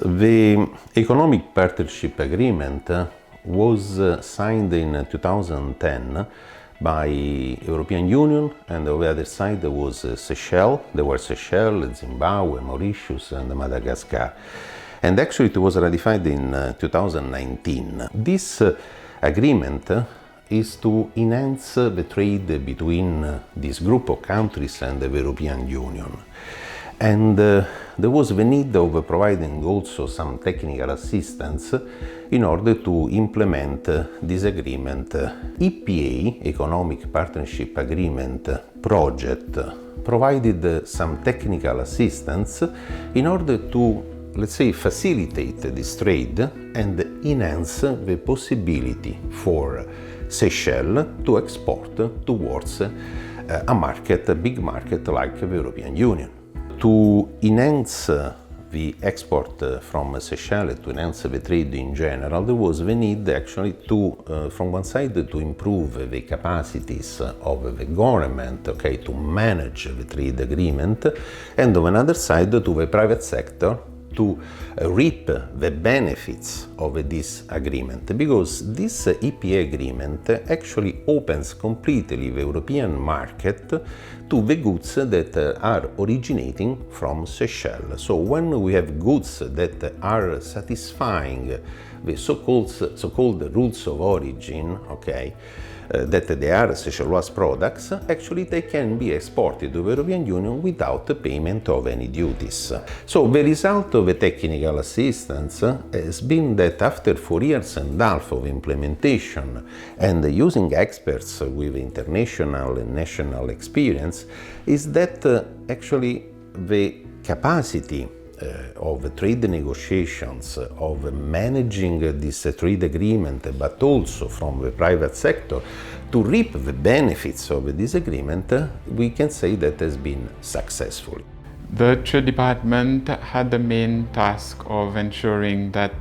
the Economic Partnership Agreement was signed in 2010 by European Union, and on the other side there was Seychelles. There were Seychelles, Zimbabwe, Mauritius and Madagascar. And actually it was ratified in 2019. This agreement is to enhance the trade between this group of countries and the European Union. And there was the need of providing also some technical assistance in order to implement this agreement. EPA, Economic Partnership Agreement project, provided some technical assistance in order to, let's say, facilitate this trade and enhance the possibility for Seychelles to export towards a market, a big market like the European Union. To enhance the export from Seychelles, to enhance the trade in general, there was the need actually to, from one side, to improve the capacities of the government, to manage the trade agreement, and on another side, to the private sector to reap the benefits of this agreement, because this EPA agreement actually opens completely the European market to the goods that are originating from Seychelles. So when we have goods that are satisfying the so-called rules of origin, that they are Seychellois products, actually they can be exported to the European Union without the payment of any duties. So the result of the technical assistance has been that after 4 years and a half of implementation and using experts with international and national experience, is that actually the capacity of trade negotiations, of managing this trade agreement, but also from the private sector, to reap the benefits of this agreement, we can say that has been successful. The Trade Department had the main task of ensuring that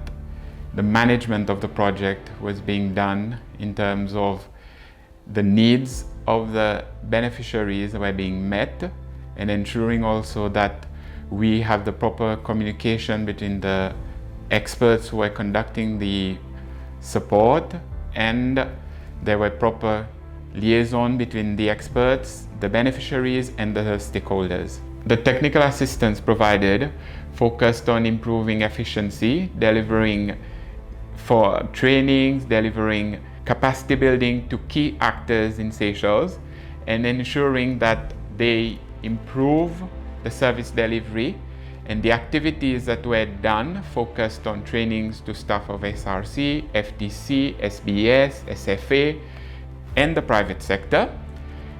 the management of the project was being done in terms of the needs of the beneficiaries were being met, and ensuring also that we have the proper communication between the experts who are conducting the support, and there were proper liaison between the experts, the beneficiaries and the stakeholders. The technical assistance provided focused on improving efficiency, delivering for trainings, delivering capacity building to key actors in Seychelles, and ensuring that they improve the service delivery, and the activities that were done focused on trainings to staff of SRC, FTC, SBS, SFA, and the private sector.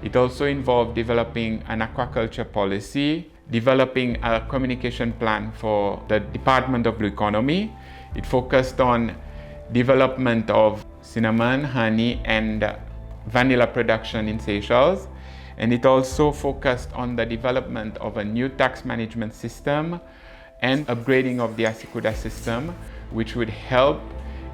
It also involved developing an aquaculture policy, developing a communication plan for the Department of Blue Economy. It focused on development of cinnamon, honey, and vanilla production in Seychelles. And it also focused on the development of a new tax management system and upgrading of the Asikuda system, which would help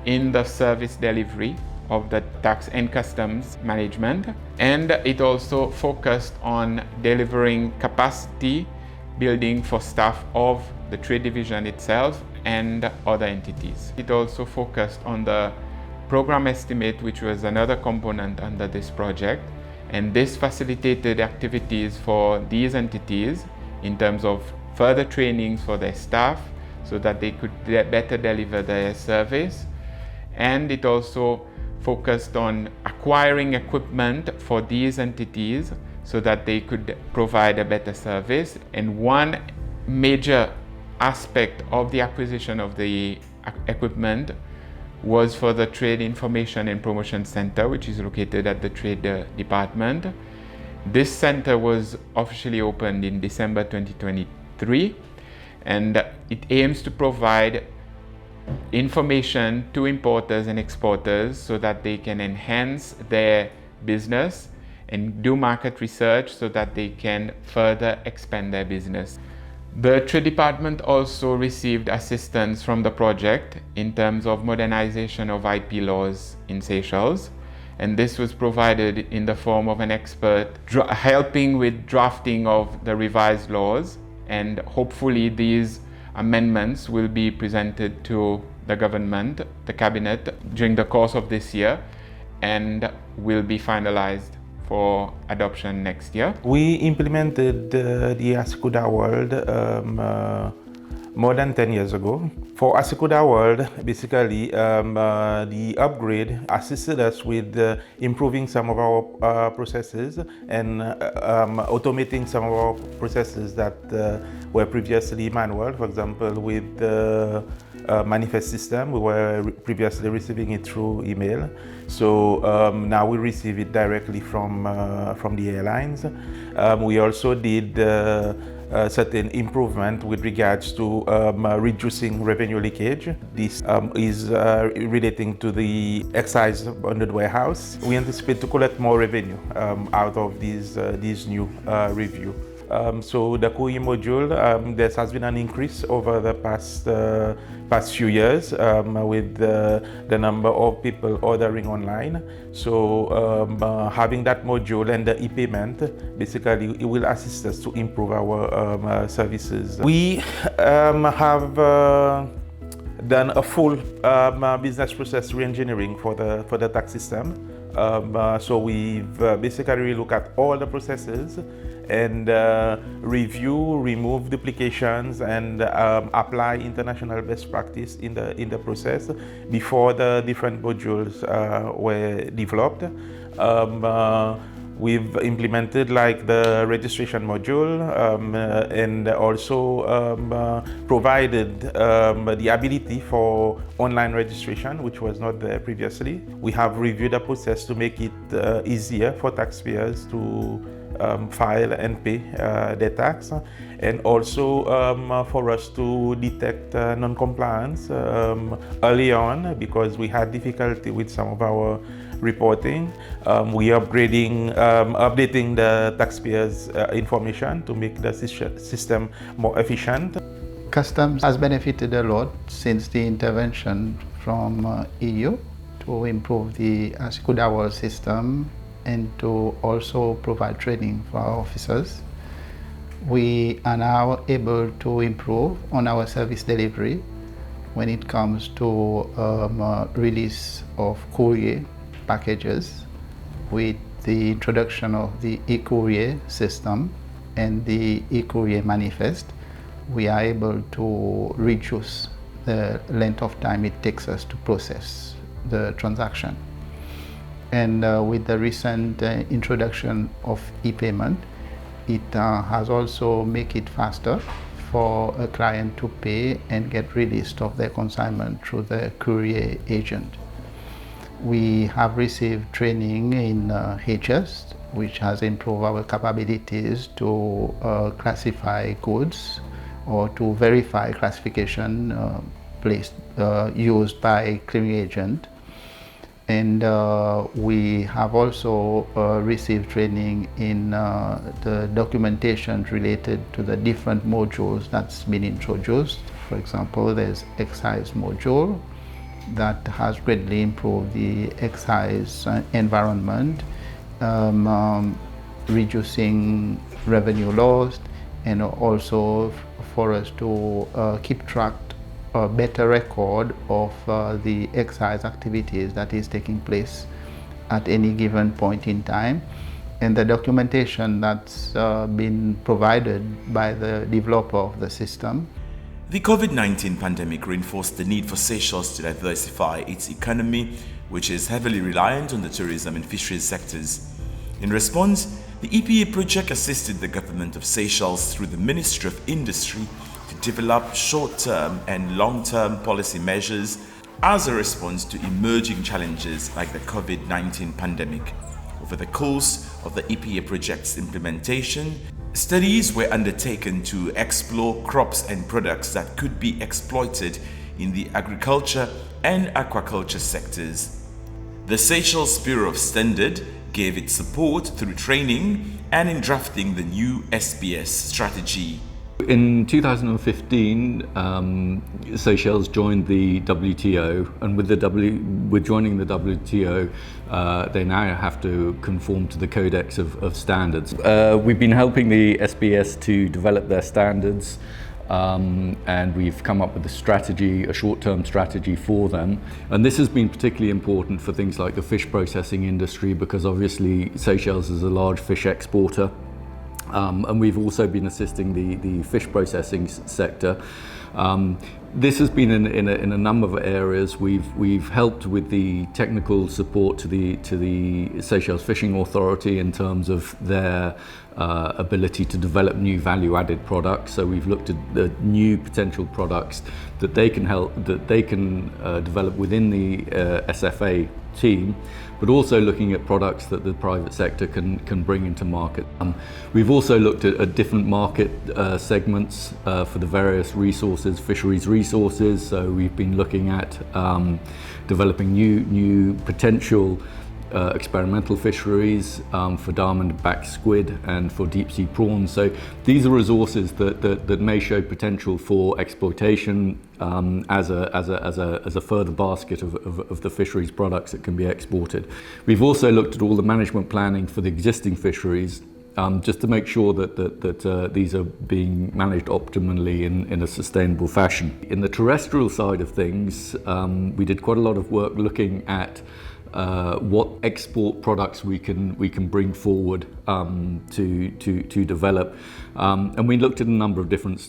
in the service delivery of the tax and customs management. And it also focused on delivering capacity building for staff of the trade division itself and other entities. It also focused on the program estimate, which was another component under this project. And this facilitated activities for these entities in terms of further trainings for their staff so that they could better deliver their service. And it also focused on acquiring equipment for these entities so that they could provide a better service. And one major aspect of the acquisition of the equipment was for the Trade Information and Promotion Center, which is located at the Trade Department. This center was officially opened in December 2023, and it aims to provide information to importers and exporters so that they can enhance their business and do market research so that they can further expand their business. The Trade Department also received assistance from the project in terms of modernization of IP laws in Seychelles, and this was provided in the form of an expert helping with drafting of the revised laws, and hopefully these amendments will be presented to the government, the cabinet, during the course of this year and will be finalized for adoption next year. We implemented the Asikuda World more than 10 years ago. For Asikuda World, basically, the upgrade assisted us with improving some of our processes and automating some of our processes that were previously manual. For example, with the manifest system, we were previously receiving it through email. So now we receive it directly from the airlines. We also did certain improvement with regards to reducing revenue leakage. This is relating to the excise bonded warehouse. We anticipate to collect more revenue out of these new review. So the COE module, there has been an increase over the past few years with the number of people ordering online. So having that module and the e-payment, basically it will assist us to improve our services. We have done a full business process re-engineering for the tax system. So we've basically looked at all the processes and review, remove duplications, and apply international best practice in the process before the different modules were developed. We've implemented like the registration module and also provided the ability for online registration, which was not there previously. We have reviewed the process to make it easier for taxpayers to file and pay their tax, and also for us to detect non-compliance early on, because we had difficulty with some of our reporting. We are updating the taxpayers' information to make the system more efficient. Customs has benefited a lot since the intervention from EU to improve the Asikuda World system and to also provide training for our officers. We are now able to improve on our service delivery when it comes to release of courier packages. With the introduction of the e-courier system and the e-courier manifest, we are able to reduce the length of time it takes us to process the transaction. And with the recent introduction of e-payment, it has also made it faster for a client to pay and get released of their consignment through the courier agent. We have received training in HS, which has improved our capabilities to classify goods or to verify classification used by clearing agent. And we have also received training in the documentation related to the different modules that's been introduced. For example, there's excise module that has greatly improved the excise environment, reducing revenue loss, and also for us to keep track a better record of the excise activities that is taking place at any given point in time, and the documentation that's been provided by the developer of the system. The COVID-19 pandemic reinforced the need for Seychelles to diversify its economy, which is heavily reliant on the tourism and fisheries sectors. In response, the EPA project assisted the government of Seychelles through the Ministry of Industry to develop short-term and long-term policy measures as a response to emerging challenges like the COVID-19 pandemic. Over the course of the EPA project's implementation, studies were undertaken to explore crops and products that could be exploited in the agriculture and aquaculture sectors. The Seychelles Bureau of Standards gave its support through training and in drafting the new SBS strategy. In 2015, Seychelles joined the WTO, and with joining the WTO, they now have to conform to the Codex of Standards. We've been helping the SBS to develop their standards and we've come up with a strategy, a short-term strategy for them. And this has been particularly important for things like the fish processing industry, because obviously Seychelles is a large fish exporter. And we've also been assisting the fish processing sector. This has been in a number of areas. We've helped with the technical support to the Seychelles Fishing Authority in terms of their ability to develop new value-added products. So we've looked at the new potential products that they can develop within the SFA team, but also looking at products that the private sector can bring into market. We've also looked at different market segments for the various resources, fisheries resources. So we've been looking at developing new potential experimental fisheries for diamond-backed squid and for deep-sea prawns. So these are resources that may show potential for exploitation as a further basket of the fisheries products that can be exported. We've also looked at all the management planning for the existing fisheries, just to make sure that these are being managed optimally in a sustainable fashion. In the terrestrial side of things, we did quite a lot of work looking at what export products we can bring forward to develop, and we looked at a number of different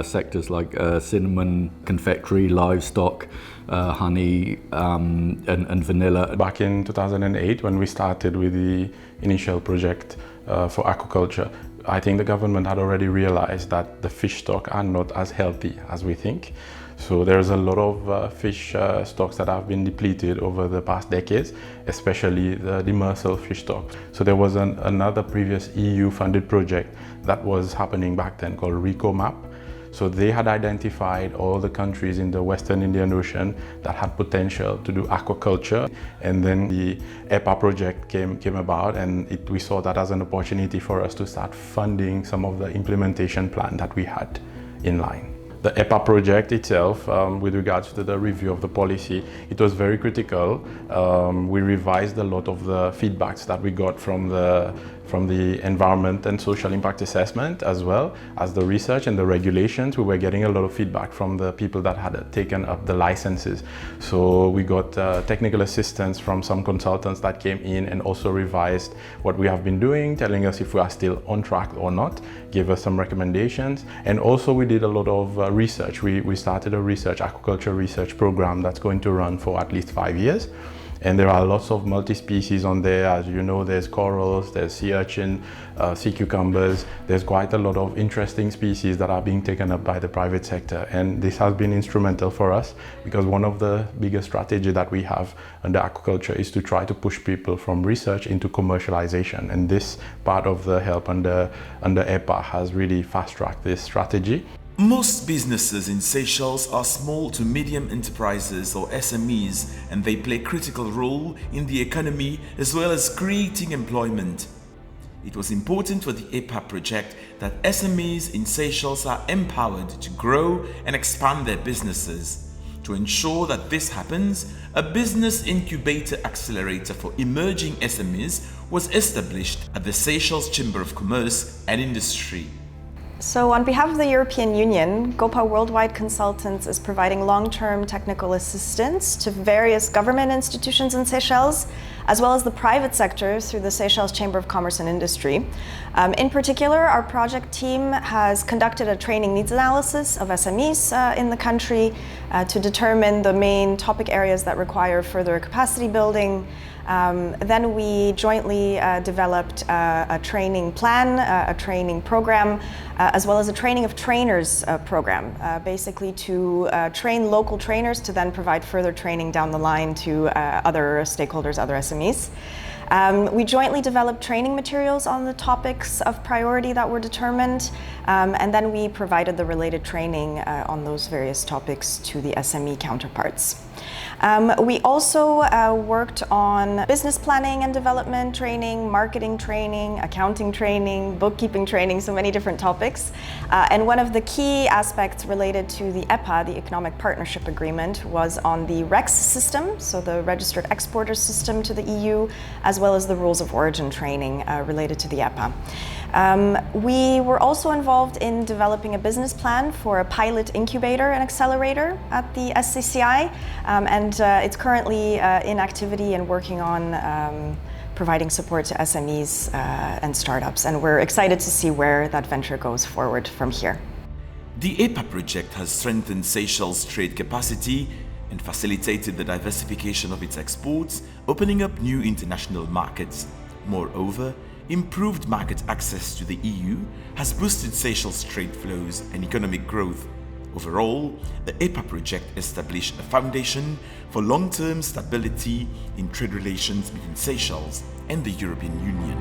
sectors like cinnamon, confectionery, livestock, honey, and vanilla. Back in 2008, when we started with the initial project for aquaculture, I think the government had already realized that the fish stock are not as healthy as we think. So there's a lot of fish stocks that have been depleted over the past decades, especially the demersal fish stock. So there was another previous EU-funded project that was happening back then called RECOMAP. So they had identified all the countries in the Western Indian Ocean that had potential to do aquaculture. And then the EPA project came about, and we saw that as an opportunity for us to start funding some of the implementation plan that we had in line. The EPA project itself, with regards to the review of the policy, it was very critical. We revised a lot of the feedbacks that we got from the environment and social impact assessment, as well as the research and the regulations. We were getting a lot of feedback from the people that had taken up the licenses. So we got technical assistance from some consultants that came in and also revised what we have been doing, telling us if we are still on track or not, gave us some recommendations. And also we did a lot of research. We started a aquaculture research program that's going to run for at least 5 years. And there are lots of multi-species on there. As you know, there's corals, there's sea urchin, sea cucumbers. There's quite a lot of interesting species that are being taken up by the private sector. And this has been instrumental for us, because one of the biggest strategies that we have under aquaculture is to try to push people from research into commercialization. And this part of the help under EPA has really fast-tracked this strategy. Most businesses in Seychelles are small to medium enterprises or SMEs, and they play a critical role in the economy as well as creating employment. It was important for the EPA project that SMEs in Seychelles are empowered to grow and expand their businesses. To ensure that this happens, a business incubator accelerator for emerging SMEs was established at the Seychelles Chamber of Commerce and Industry. So on behalf of the European Union, GOPA Worldwide Consultants is providing long-term technical assistance to various government institutions in Seychelles, as well as the private sector through the Seychelles Chamber of Commerce and Industry. In particular, our project team has conducted a training needs analysis of SMEs in the country to determine the main topic areas that require further capacity building. Then we jointly developed a training plan, a training program, as well as a training of trainers program, basically to train local trainers to then provide further training down the line to other stakeholders, other SMEs. We jointly developed training materials on the topics of priority that were determined, and then we provided the related training on those various topics to the SME counterparts. We also worked on business planning and development training, marketing training, accounting training, bookkeeping training, so many different topics. And one of the key aspects related to the EPA, the Economic Partnership Agreement, was on the REX system, so the Registered Exporter system to the EU, as well as the rules of origin training related to the EPA. We were also involved in developing a business plan for a pilot incubator and accelerator at the SCCI, and it's currently in activity and working on providing support to SMEs and startups, and we're excited to see where that venture goes forward from here. The EPA project has strengthened Seychelles' trade capacity and facilitated the diversification of its exports, opening up new international markets. Moreover, improved market access to the EU has boosted Seychelles' trade flows and economic growth. Overall, the EPA project established a foundation for long-term stability in trade relations between Seychelles and the European Union.